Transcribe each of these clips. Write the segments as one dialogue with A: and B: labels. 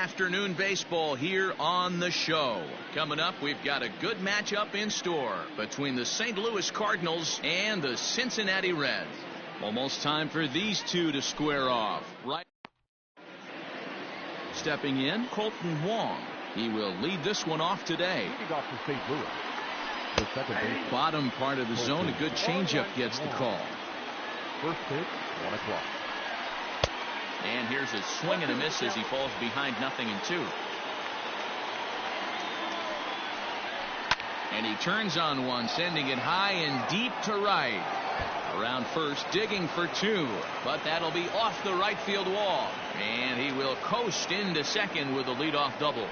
A: afternoon baseball here on the show. Coming up, we've got a good matchup in store between the St. Louis Cardinals and the Cincinnati Reds. Almost time for these two to square off. Right. Stepping in, Colton Wong. He will lead this one off today.
B: Off to St. Louis. The second base.
A: Bottom part of the zone, a good changeup gets the call.
B: First pitch, 1 o'clock.
A: And here's a swing and a miss as he falls behind 0-2. And he turns on one, sending it high and deep to right. Around first, digging for 2, but that'll be off the right field wall. And he will coast into second with a leadoff double.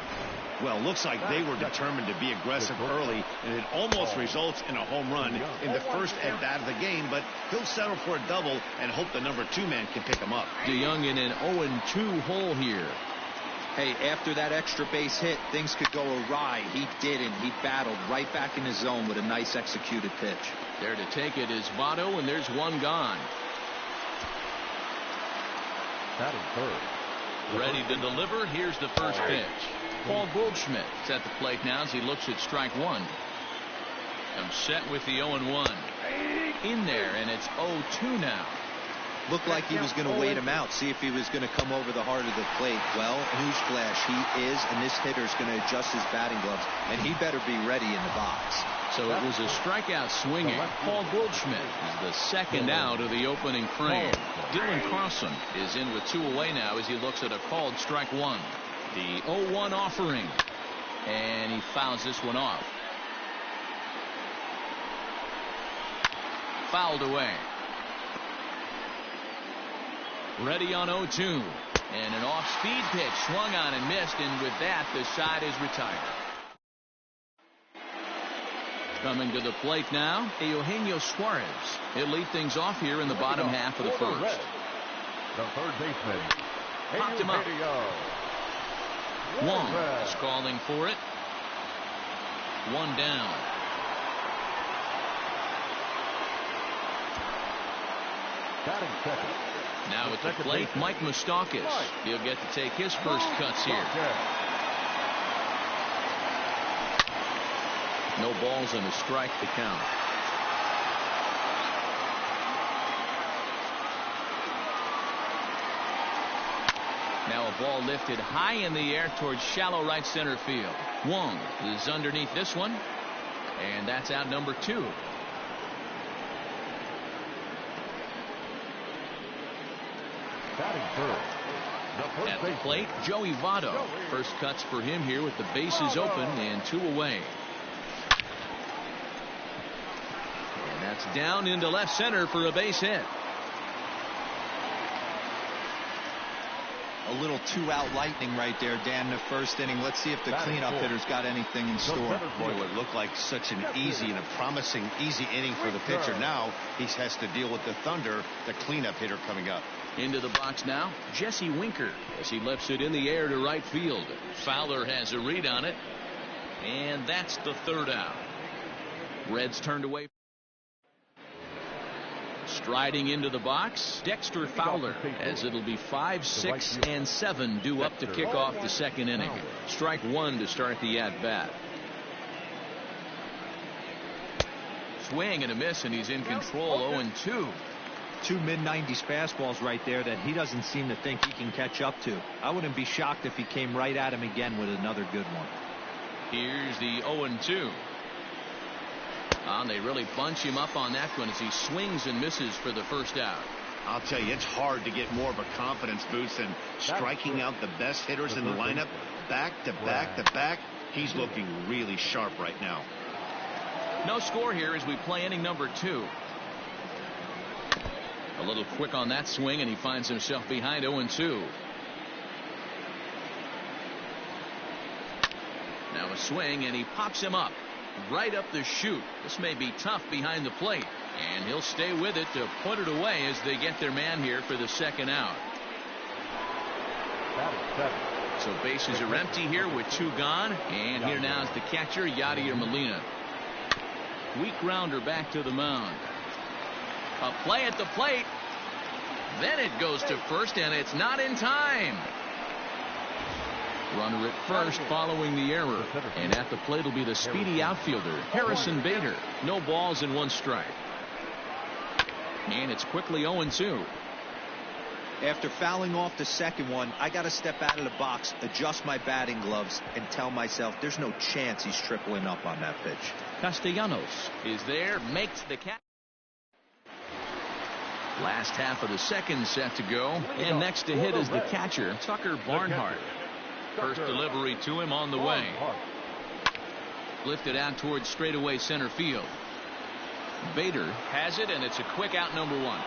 C: Well, looks like they were determined to be aggressive early, and it almost results in a home run in the first at-bat of the game, but he'll settle for a double and hope the number 2 man can pick him up.
A: DeYoung in an 0-2 hole here.
D: Hey, after that extra base hit, things could go awry. He didn't. He battled right back in his zone with a nice executed pitch.
A: There to take it is Votto, and there's one gone.
B: Batting third.
A: Ready to deliver. Here's the first pitch. Paul Goldschmidt is at the plate now as he looks at strike 1. I'm set with the 0-1. In there, and it's 0-2 now.
D: Looked like he was going to wait him out, see if he was going to come over the heart of the plate. Well, newsflash, he is, and this hitter's going to adjust his batting gloves, and he better be ready in the box.
A: So it was a strikeout swinging. Paul Goldschmidt is the second out of the opening frame. Dylan Carlson is in with 2 away now as he looks at a called strike 1. The 0-1 offering, and he fouls this one off. Fouled away. Ready on 0-2, and an off-speed pitch swung on and missed, and with that the side is retired. Coming to the plate now, Eugenio Suarez. He'll lead things off here in the bottom half of the first.
B: The third baseman.
A: Popped him up. Wong is calling for it. 1 down.
B: Batting second.
A: Now at the plate, Mike Moustakas. He'll get to take his first cuts here. No balls and a strike to count. Now a ball lifted high in the air towards shallow right center field. Wong is underneath this one, and that's out number 2.
B: Batting third.
A: At the plate, Joey Votto. First cuts for him here with the bases open and 2 away. And that's down into left center for a base hit.
D: A little 2-out lightning right there, Dan, in the first inning. Let's see if the cleanup hitter's got anything in store.
C: Boy, it would look like such an easy and a promising easy inning for the pitcher. Now he has to deal with the Thunder, the cleanup hitter coming up.
A: Into the box now, Jesse Winker, as he lifts it in the air to right field. Fowler has a read on it, and that's the 3rd out. Reds turned away. Striding into the box, Dexter Fowler, as it'll be 5, 6, and 7 due up to kick off the second inning. Strike 1 to start the at-bat. Swing and a miss, and he's in control. 0-2.
D: 2 mid-90s fastballs right there that he doesn't seem to think he can catch up to. I wouldn't be shocked if he came right at him again with another good one.
A: Here's the 0-2. They really bunch him up on that one as he swings and misses for the first out.
C: I'll tell you, it's hard to get more of a confidence boost than striking out the best hitters in the lineup back to back to back. He's looking really sharp right now.
A: No score here as we play inning number 2. A little quick on that swing, and he finds himself behind 0-2. Now a swing, and he pops him up right up the chute. This may be tough behind the plate, and he'll stay with it to put it away as they get their man here for the second out. So bases are empty here with 2 gone, and here now is the catcher, Yadier Molina. Weak grounder back to the mound. A play at the plate. Then it goes to first, and it's not in time. Runner at first following the error. And at the plate will be the speedy outfielder, Harrison Bader. No balls and 1 strike. And it's quickly 0-2.
D: After fouling off the second one, I got to step out of the box, adjust my batting gloves, and tell myself there's no chance he's tripling up on that pitch.
A: Castellanos is there, makes the catch. Last half of the second set to go, and next to hit is the catcher, Tucker Barnhart. First delivery to him on the way. Lifted out towards straightaway center field. Bader has it, and it's a quick out, number 1.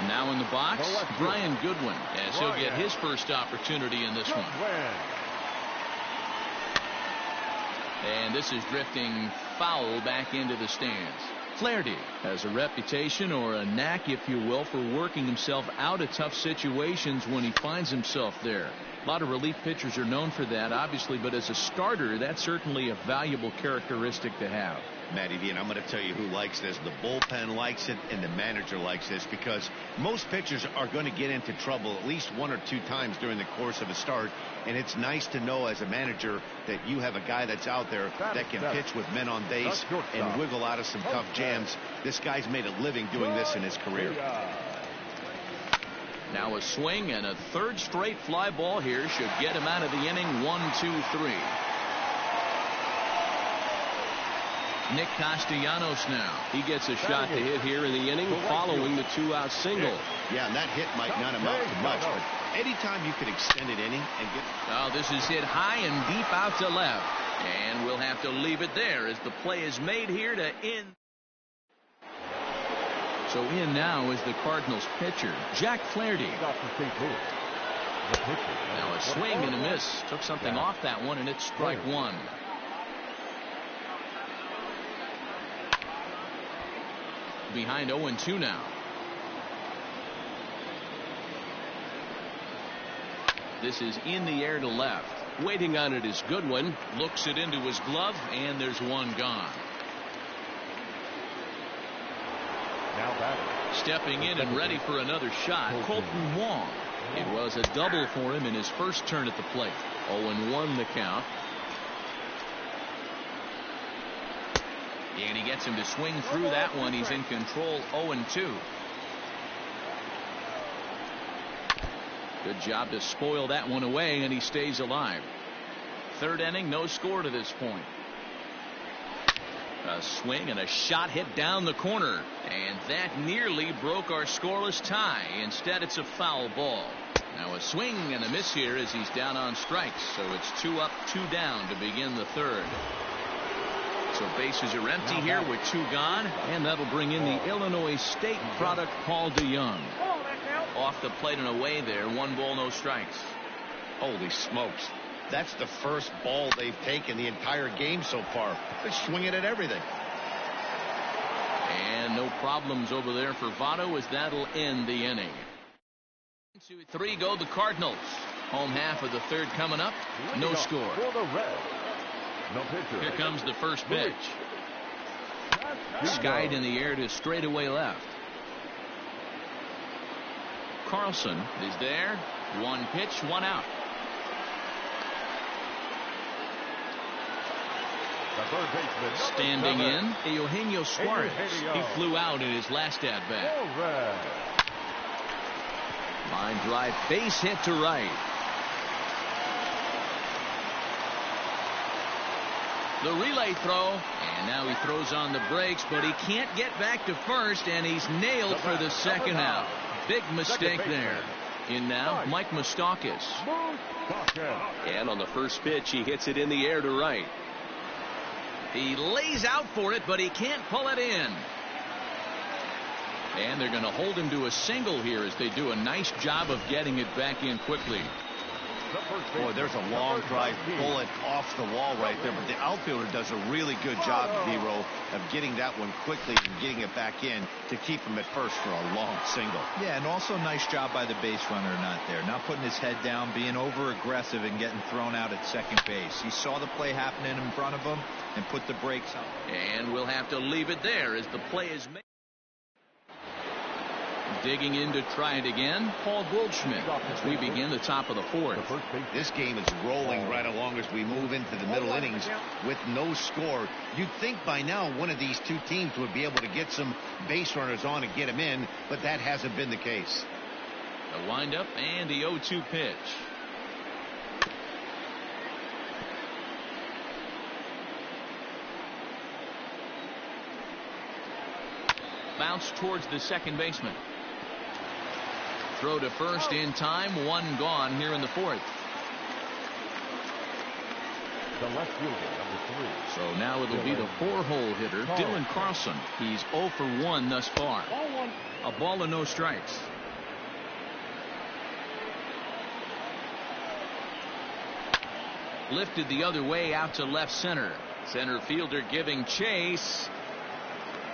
A: Now in the box, Brian Goodwin, as he'll get his first opportunity in this one. And this is drifting foul back into the stands. Flaherty has a reputation, or a knack if you will, for working himself out of tough situations when he finds himself there. A lot of relief pitchers are known for that, obviously, but as a starter, that's certainly a valuable characteristic to have.
C: Matty V, and I'm going to tell you who likes this. The bullpen likes it, and the manager likes this, because most pitchers are going to get into trouble at least 1 or 2 times during the course of a start, and it's nice to know as a manager that you have a guy that's out there that can pitch with men on base and wiggle out of some tough jams. This guy's made a living doing this in his career.
A: Now a swing, and a 3rd straight fly ball here should get him out of the inning. 1-2-3. Nick Castellanos now. He gets a shot to hit here in the inning following the 2-out single.
C: Yeah, and that hit might not amount to much, but anytime you can extend an inning and get...
A: Oh, this is hit high and deep out to left. And we'll have to leave it there as the play is made here to end. So in now is the Cardinals pitcher, Jack Flaherty. Now a swing and a miss. Took something off that one, and it's strike 1. Behind 0-2 now. This is in the air to left. Waiting on it is Goodwin. Looks it into his glove, and there's 1 gone. Stepping in and ready for another shot, Colton Wong. It was a double for him in his first turn at the plate. 0-1 the count. And he gets him to swing through that one. He's in control. 0-2. Good job to spoil that one away, and he stays alive. 3rd inning, no score to this point. A swing and a shot hit down the corner, and that nearly broke our scoreless tie. Instead, it's a foul ball. Now a swing and a miss here as he's down on strikes, so it's 2 up, 2 down to begin the 3rd. So bases are empty here with 2 gone, and that'll bring in the Illinois State product, Paul DeYoung. Off the plate and away there. 1 ball, no strikes.
C: Holy smokes. That's the first ball they've taken the entire game so far. They're swinging at everything.
A: And no problems over there for Votto, as that'll end the inning. 1-2-3 go the Cardinals. Home half of the 3rd coming up. No score. Here comes the first pitch. Skied in the air to straightaway left. Carlson is there. 1 pitch, 1 out. Standing in, Eugenio Suarez. He flew out in his last at bat. Line drive, base hit to right. The relay throw, and now he throws on the brakes, but he can't get back to first, and he's nailed for the 2nd out. Big mistake there. In now, Mike Moustakas. And on the first pitch, he hits it in the air to right. He lays out for it, but he can't pull it in. And they're going to hold him to a single here as they do a nice job of getting it back in quickly.
C: Boy, there's a long drive bullet off the wall right there, but the outfielder does a really good job, Vero, of getting that one quickly and getting it back in to keep him at first for a long single.
D: Yeah, and also nice job by the base runner not there, not putting his head down, being over aggressive and getting thrown out at second base. He saw the play happening in front of him and put the brakes on.
A: And we'll have to leave it there as the play is made. Digging in to try it again, Paul Goldschmidt, as we begin the top of the fourth.
C: This game is rolling right along as we move into the middle innings with no score. You'd think by now one of these two teams would be able to get some base runners on and get them in, but that hasn't been the case.
A: The windup and the 0-2 pitch. Bounce towards the second baseman. Throw to first in time. One gone here in the fourth.
B: The left fielder, number 3.
A: So now it'll be the 4-hole hitter, Dylan Carlson. He's 0 for 1 thus far. A ball and no strikes. Lifted the other way out to left center. Center fielder giving chase.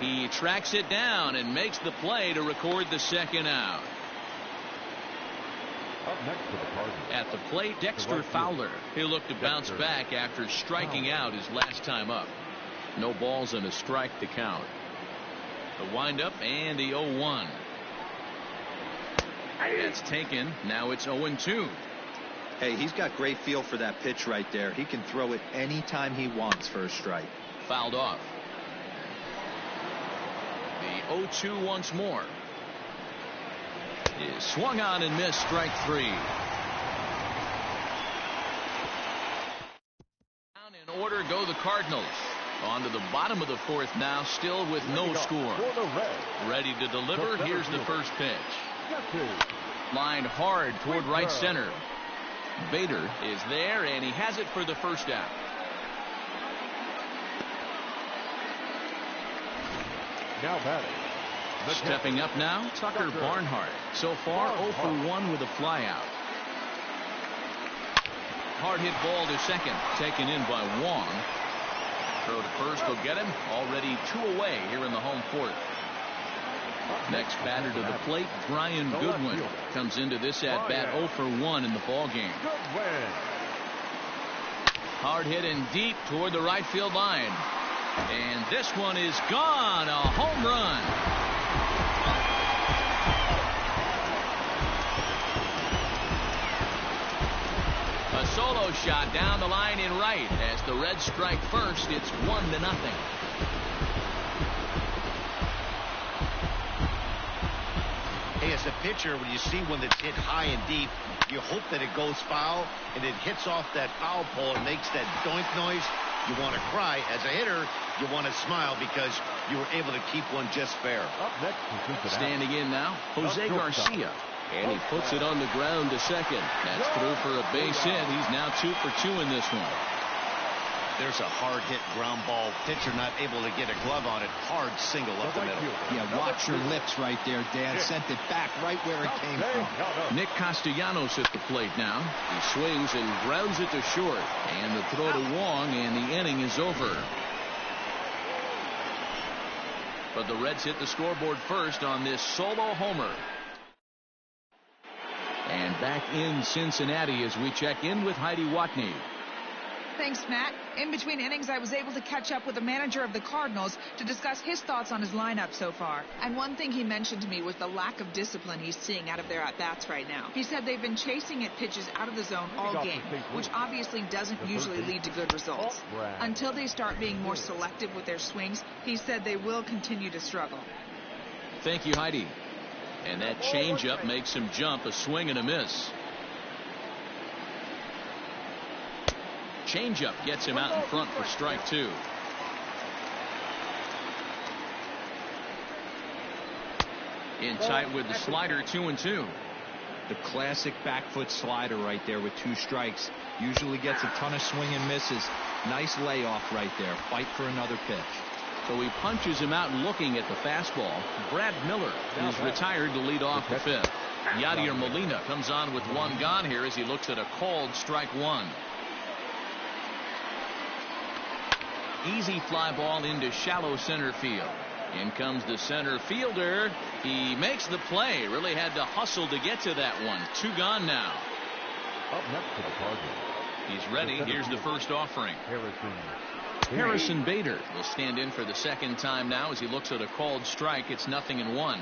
A: He tracks it down and makes the play to record the second out.
B: Up next to the Cardinals.
A: At the plate, Dexter Fowler. He'll look to bounce back after striking out his last time up. No balls and a strike to count. The windup and the 0-1. That's taken. Now it's 0-2.
D: Hey, he's got great feel for that pitch right there. He can throw it anytime he wants for a strike.
A: Fouled off. The 0-2 once more. Is swung on and missed. Strike 3. Down in order go the Cardinals. On to the bottom of the fourth now, still with no score. Ready to deliver. Here's the first pitch. Lined hard toward right center. Bader is there, and he has it for the first out.
B: Now batting.
A: Stepping up now, Tucker Barnhart. So far, 0 for 1 with a flyout. Hard hit ball to second, taken in by Wong. Throw to first will get him. Already 2 away here in the home fourth. Next batter to the plate, Brian Goodwin. Comes into this at bat 0 for 1 in the ball game. Hard hit and deep toward the right field line. And this one is gone. A home run. A solo shot down the line in right. As the Reds strike first, it's 1-0.
C: Hey, as a pitcher, when you see one that's hit high and deep, you hope that it goes foul and it hits off that foul pole and makes that doink noise. You want to cry. As a hitter, you want to smile because you were able to keep one just fair.
B: Up next,
A: standing in now, Jose Garcia. And he puts it on the ground to second. That's through for a base hit. He's now 2 for 2 in this one.
C: There's a hard hit ground ball. Pitcher not able to get a glove on it. Hard single up the middle.
D: Yeah, watch your lips right there, Dan. Sent it back right where it came from.
A: Nick Castellanos at the plate now. He swings and grounds it to short. And the throw to Wong, and the inning is over. But the Reds hit the scoreboard first on this solo homer. And back in Cincinnati as we check in with Heidi Watney.
E: Thanks, Matt. In between innings, I was able to catch up with the manager of the Cardinals to discuss his thoughts on his lineup so far. And one thing he mentioned to me was the lack of discipline he's seeing out of their at-bats right now. He said they've been chasing at pitches out of the zone all game, which obviously doesn't usually lead to good results. Until they start being more selective with their swings, he said they will continue to struggle.
A: Thank you, Heidi. And that changeup makes him jump. A swing and a miss. Changeup gets him out in front for strike 2. In tight with the slider, 2-2.
D: The classic back foot slider right there with 2 strikes. Usually gets a ton of swing and misses. Nice layoff right there. Fight for another pitch.
A: So he punches him out looking at the fastball. Brad Miller is retired to lead off the fifth. Yadier Molina comes on with 1 gone here as he looks at a called strike 1. Easy fly ball into shallow center field. In comes the center fielder. He makes the play. Really had to hustle to get to that one. 2 gone now.
B: Up next to the Cardinals.
A: He's ready. Here's the first offering. Harrison Bader will stand in for the second time now as he looks at a called strike. It's 0-1.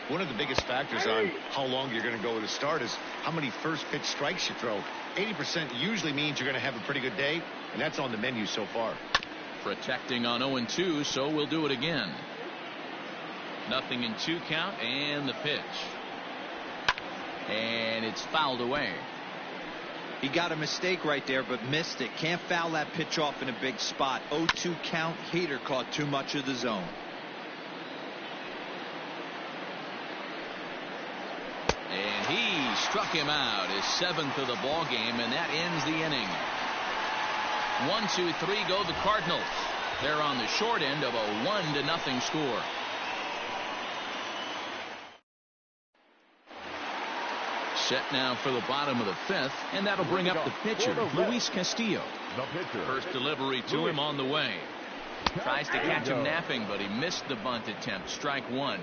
C: One of the biggest factors on how long you're going to go with a start is how many first pitch strikes you throw. 80% usually means you're going to have a pretty good day, and that's on the menu so far.
A: Protecting on 0-2, so we'll do it again. 0-2 count, and the pitch. And it's fouled away.
D: He got a mistake right there, but missed it. Can't foul that pitch off in a big spot. 0-2 count. Hader caught too much of the zone.
A: And he struck him out, his 7th of the ball game, and that ends the inning. 1-2-3 go the Cardinals. They're on the short end of a 1-0 score. Set now for the bottom of the 5th, and that'll bring up the pitcher, Luis Castillo. First delivery to him on the way. Tries to catch him napping, but he missed the bunt attempt. Strike one.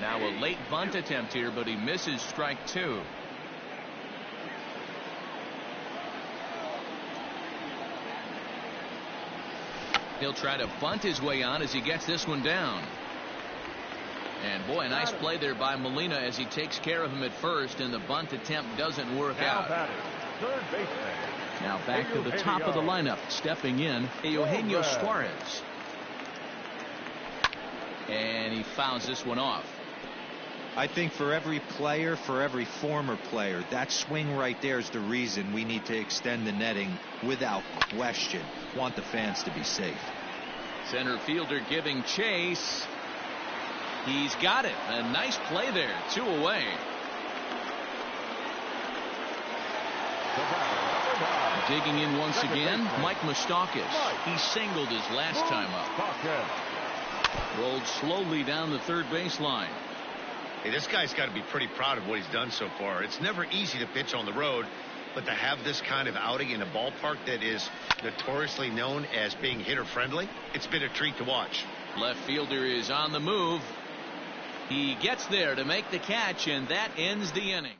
A: Now a late bunt attempt here, but he misses strike two. He'll try to bunt his way on as he gets this one down. And boy, a nice play there by Molina as he takes care of him at first, and the bunt attempt doesn't work out.
B: Third baseman.
A: Now back to the top of the lineup, stepping in, Eugenio Suarez. And he fouls this one off.
D: I think for every player, for every former player, that swing right there is the reason we need to extend the netting without question. Want the fans to be safe.
A: Center fielder giving chase. He's got it. A nice play there. 2 away. Digging in once again, Mike Moustakas. He singled his last time up. Rolled slowly down the third baseline.
C: Hey, this guy's got to be pretty proud of what he's done so far. It's never easy to pitch on the road, but to have this kind of outing in a ballpark that is notoriously known as being hitter friendly, it's been a treat to watch.
A: Left fielder is on the move. He gets there to make the catch, and that ends the inning.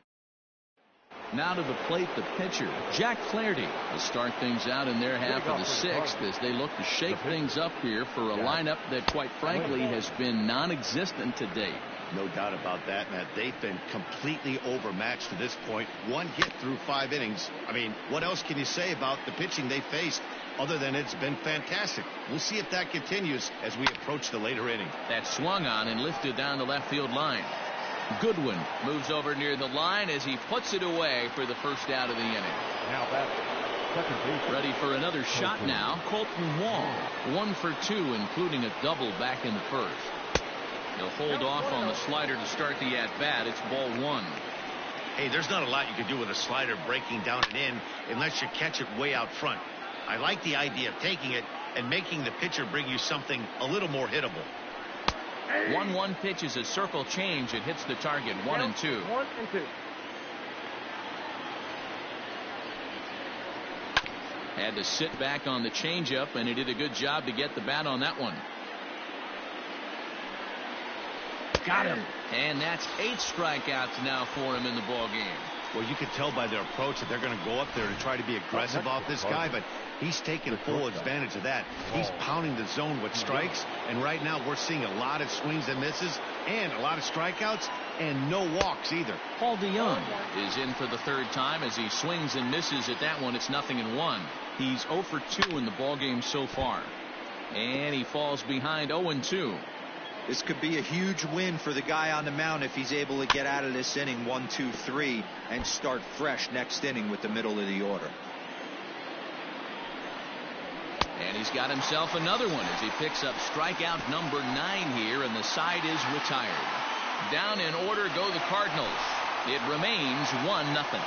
A: Now to the plate, the pitcher, Jack Flaherty, will start things out in their half of the 6th as they look to shake things up here for a lineup that, quite frankly, has been non-existent to date.
C: No doubt about that, Matt. They've been completely overmatched to this point. 1 hit through 5 innings. I mean, what else can you say about the pitching they faced other than it's been fantastic? We'll see if that continues as we approach the later inning.
A: That swung on and lifted down the left field line. Goodwin moves over near the line as he puts it away for the first out of the inning.
B: Now back. Second base.
A: Ready for another shot now. Colton Wong, 1 for 2, including a double back in the first. He'll hold off on the slider to start the at-bat. It's ball 1.
C: Hey, there's not a lot you can do with a slider breaking down and in unless you catch it way out front. I like the idea of taking it and making the pitcher bring you something a little more hittable.
A: 1-1 pitch is a circle change. It hits the target. 1-2.
B: 1-2.
A: Had to sit back on the changeup, and he did a good job to get the bat on that one. Got him. And that's 8 strikeouts now for him in the ball game.
C: Well, you can tell by their approach that they're going to go up there to try to be aggressive off this guy, but he's taking full advantage of that. He's pounding the zone with strikes, and right now we're seeing a lot of swings and misses and a lot of strikeouts and no walks either.
A: Paul DeYoung is in for the 3rd time as he swings and misses at that one. It's 0-1. He's 0 for 2 in the ball game so far, and he falls behind 0-2.
D: This could be a huge win for the guy on the mound if he's able to get out of this inning 1, 2, 3 and start fresh next inning with the middle of the order.
A: And he's got himself another one as he picks up strikeout number 9 here, and the side is retired. Down in order go the Cardinals. It remains 1-0.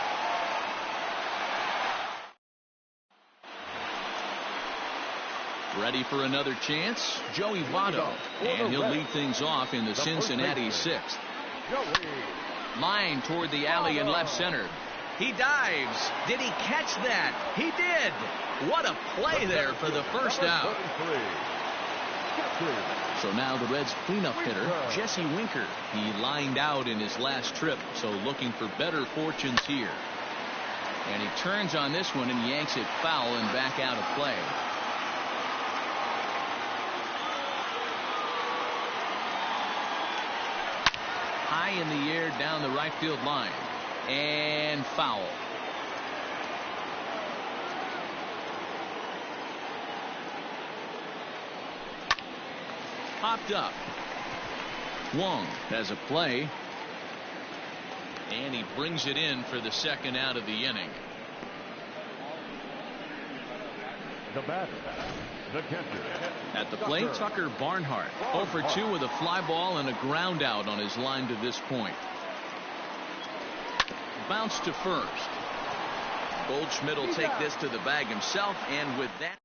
A: Ready for another chance? Joey Votto. And he'll lead things off in the Cincinnati 6th. Line toward the alley in left center. He dives. Did he catch that? He did. What a play there for the first out. So now the Reds' cleanup hitter, Jesse Winker. He lined out in his last trip, so looking for better fortunes here. And he turns on this one and yanks it foul and back out of play. high in the air down the right field line. And foul. Popped up. Wong has a play. And he brings it in for the second out of the inning.
B: The batter, the catcher.
A: At the plate, Tucker Barnhart. 0 for 2 with a fly ball and a ground out on his line to this point. Bounce to first. Goldschmidt will take this to the bag himself, and with that.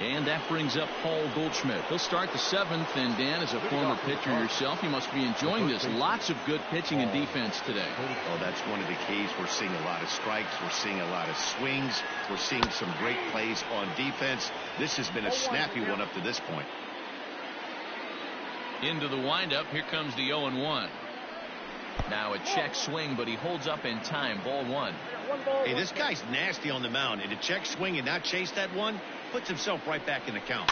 A: And that brings up Paul Goldschmidt. He'll start the 7th, and Dan, as a former pitcher yourself, you must be enjoying this. Lots of good pitching and defense today.
C: Oh, that's one of the keys. We're seeing a lot of strikes. We're seeing a lot of swings. We're seeing some great plays on defense. This has been a snappy one up to this point.
A: Into the windup. Here comes the 0-1. Now a check swing, but he holds up in time. Ball 1.
C: Hey, this guy's nasty on the mound, and to check swing and not chase that one puts himself right back in the count.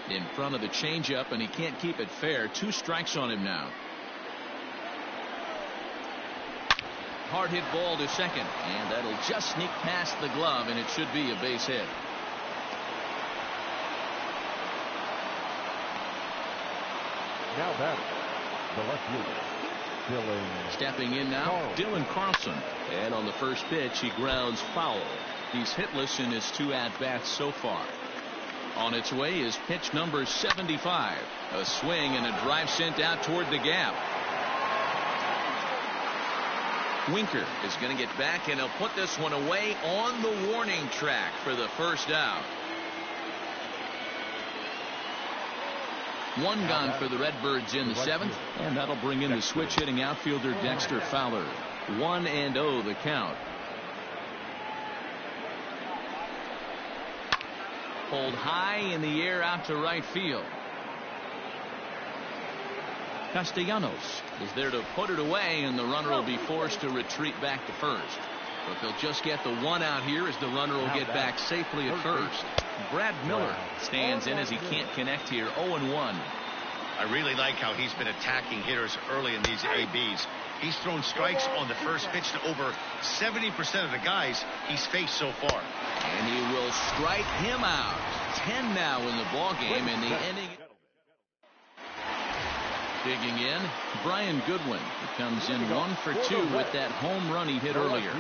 A: In front of the changeup, and he can't keep it fair. 2 strikes on him now. Hard hit ball to second, and that'll just sneak past the glove, and it should be a base hit.
B: Now batting, the left fielder.
A: Stepping in now, Dylan Carlson. And on the first pitch, he grounds foul. He's hitless in his 2 at-bats so far. On its way is pitch number 75. A swing and a drive sent out toward the gap. Winker is going to get back, and he'll put this one away on the warning track for the first out. 1 gone for the Redbirds in the 7th, and that'll bring in the switch hitting outfielder Dexter Fowler. 1-0 the count. Pulled high in the air out to right field. Castellanos is there to put it away, and the runner will be forced to retreat back to first. But they'll just get the 1 out here, as the runner will get back safely at first. Brad Miller stands in as he can't connect here. 0-1.
C: I really like how he's been attacking hitters early in these ABs. He's thrown strikes on the first pitch to over 70% of the guys he's faced so far.
A: And he will strike him out. 10 now in the ball game, in the inning. Digging in, Brian Goodwin. He comes in 1 for 2 with that home run he hit earlier.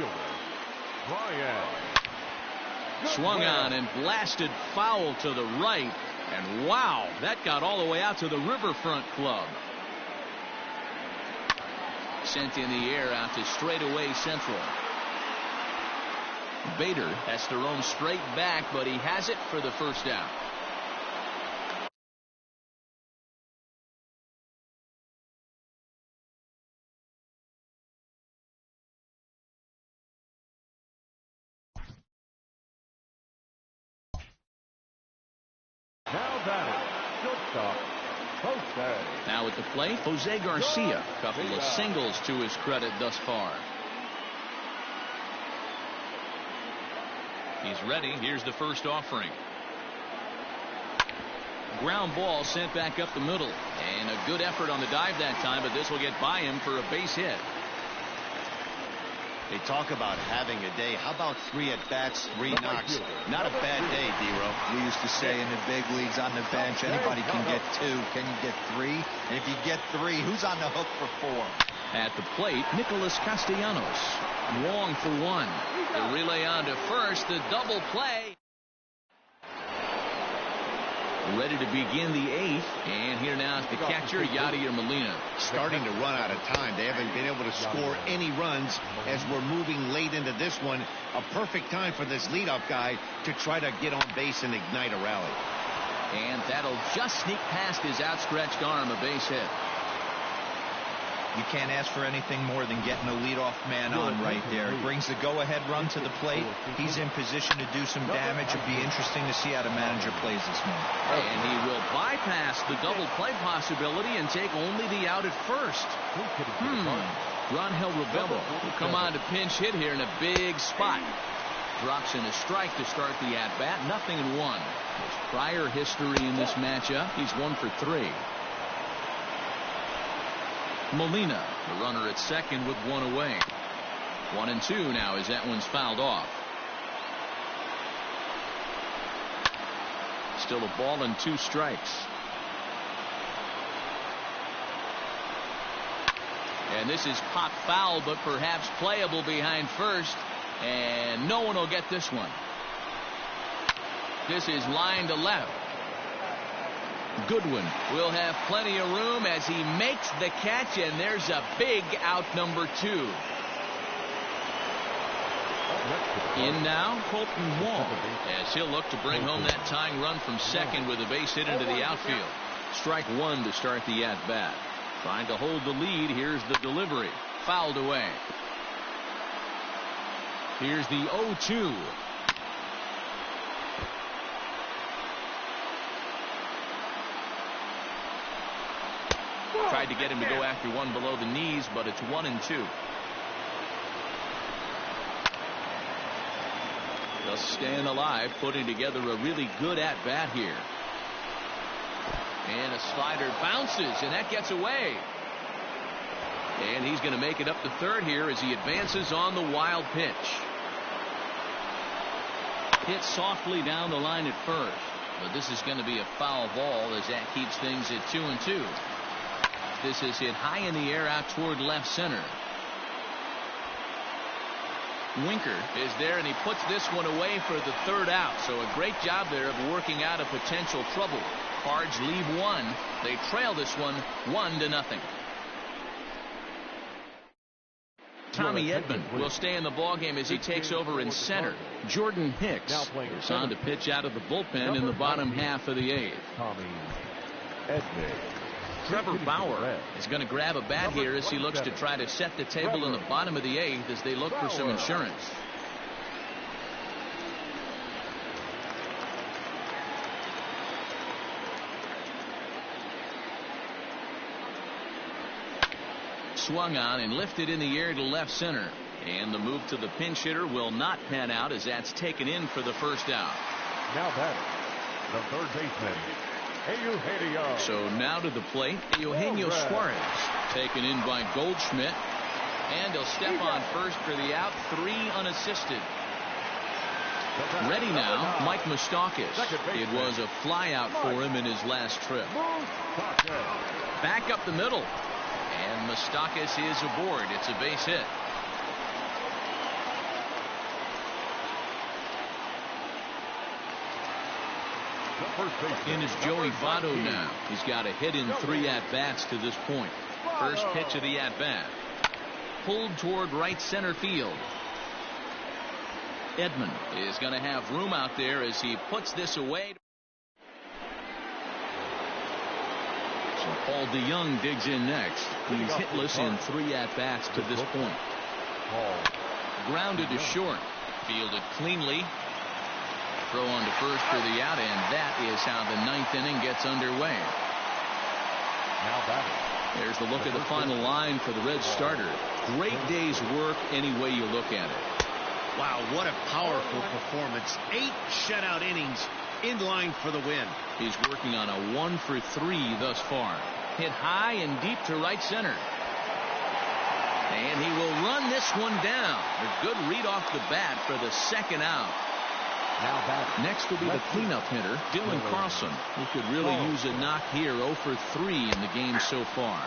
A: Swung on and blasted foul to the right. And wow, that got all the way out to the Riverfront Club. Sent in the air out to straightaway central. Bader has to roam straight back, but he has it for the first out.
B: Now batting, shortstop, Jose.
A: Now at the plate, Jose Garcia. A couple of singles to his credit thus far. He's ready. Here's the first offering. Ground ball sent back up the middle. And a good effort on the dive that time, but this will get by him for a base hit.
C: They talk about having a day. How about 3 at-bats, 3 knocks? Not a bad day, D-Ro.
D: We used to say in the big leagues on the bench, anybody can get 2. Can you get 3? And if you get 3, who's on the hook for 4?
A: At the plate, Nicholas Castellanos. Wong for 1. The relay on to first. The double play. Ready to begin the 8th. And here now is the catcher, Yadier Molina.
C: Starting to run out of time. They haven't been able to score any runs as we're moving late into this one. A perfect time for this leadoff guy to try to get on base and ignite a rally.
A: And that'll just sneak past his outstretched arm, a base hit.
D: You can't ask for anything more than getting a leadoff man on right there. Brings the go-ahead run to the plate. He's in position to do some damage. It'll be interesting to see how the manager plays this man.
A: And he will bypass the double play possibility and take only the out at first. Rangel Rebello will come on to pinch hit here in a big spot. Drops in a strike to start the at-bat. 0-1. His prior history in this matchup, he's 1 for 3. Molina, the runner at second with one away. 1-2 now as that one's fouled off. Still a ball and 2 strikes. And this is popped foul, but perhaps playable behind first. And no one will get this one. This is line to left. Goodwin will have plenty of room as he makes the catch, and there's a big out, number 2. In now, Colton Wong, as he'll look to bring home that tying run from second with a base hit into the outfield. Strike 1 to start the at-bat. Trying to hold the lead. Here's the delivery. Fouled away. Here's the 0-2. Tried to get him to go after one below the knees, but it's 1-2. Just staying alive, putting together a really good at-bat here. And a slider bounces, and that gets away. And he's going to make it up to third here as he advances on the wild pitch. Hit softly down the line at first, but this is going to be a foul ball as that keeps things at 2-2. This is hit high in the air out toward left center. Winker is there, and he puts this one away for the third out. So a great job there of working out a potential trouble. Cards leave one. They trail this one 1-0. Tommy Edman will stay in the ballgame as he takes over in center. Jordan Hicks is on to pitch out of the bullpen in the bottom half of the 8th.
B: Tommy Edman.
A: Trevor Bauer is going to grab a bat here as he looks to try to set the table in the bottom of the 8th as they look for some insurance. Swung on and lifted in the air to left center. And the move to the pinch hitter will not pan out as that's taken in for the first out.
B: Now batting, the third baseman, Eugenio.
A: So now to the plate, Eugenio Suarez, taken in by Goldschmidt, and he'll step on first for the out, 3 unassisted. Ready now, Mike Moustakas. It was a fly out for him in his last trip. Back up the middle, and Moustakas is aboard. It's a base hit. In is Joey Votto now. He's got a hit in 3 at-bats to this point. First pitch of the at-bat. Pulled toward right center field. Edman is going to have room out there as he puts this away. So Paul DeYoung digs in next. He's hitless in 3 at-bats to this point. Grounded to short. Fielded cleanly. Throw on to first for the out, and that is how the 9th inning gets underway.
B: Now batting.
A: There's the look at the final line for the Reds starter. Great day's work any way you look at it.
C: Wow, what a powerful performance. 8 shutout innings in line for the win.
A: He's working on a 1 for 3 thus far. Hit high and deep to right center. And he will run this one down. A good read off the bat for the second out. Next will be the cleanup hitter, Dylan Carlson, who could really use a knock here. 0 for 3 in the game so far.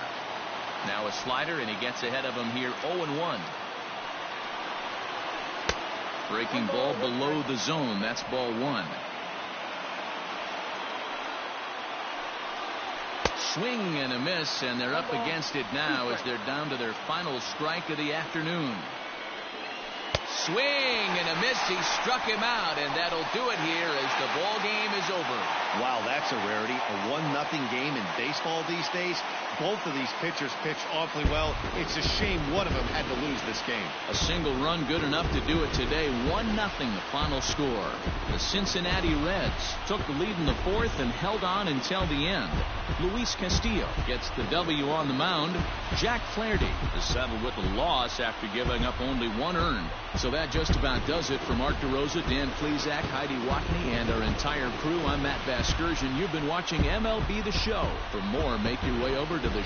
A: Now a slider, and he gets ahead of him here. 0-1. Breaking ball below the zone. That's ball 1. Swing and a miss, and they're up against it now as they're down to their final strike of the afternoon. Swing and a miss. He struck him out, and that'll do it here as the ball game is over.
C: Wow, that's a rarity. A 1-0 game in baseball these days. Both of these pitchers pitched awfully well. It's a shame one of them had to lose this game.
A: A single run good enough to do it today. 1-0 the final score. The Cincinnati Reds took the lead in the 4th and held on until the end. Luis Castillo gets the W on the mound. Jack Flaherty is settled with a loss after giving up only 1 earned. So that just about does it. For Mark DeRosa, Dan Plesac, Heidi Watney, and our entire crew, I'm Matt Vasgersian. You've been watching MLB The Show. For more, make your way over to the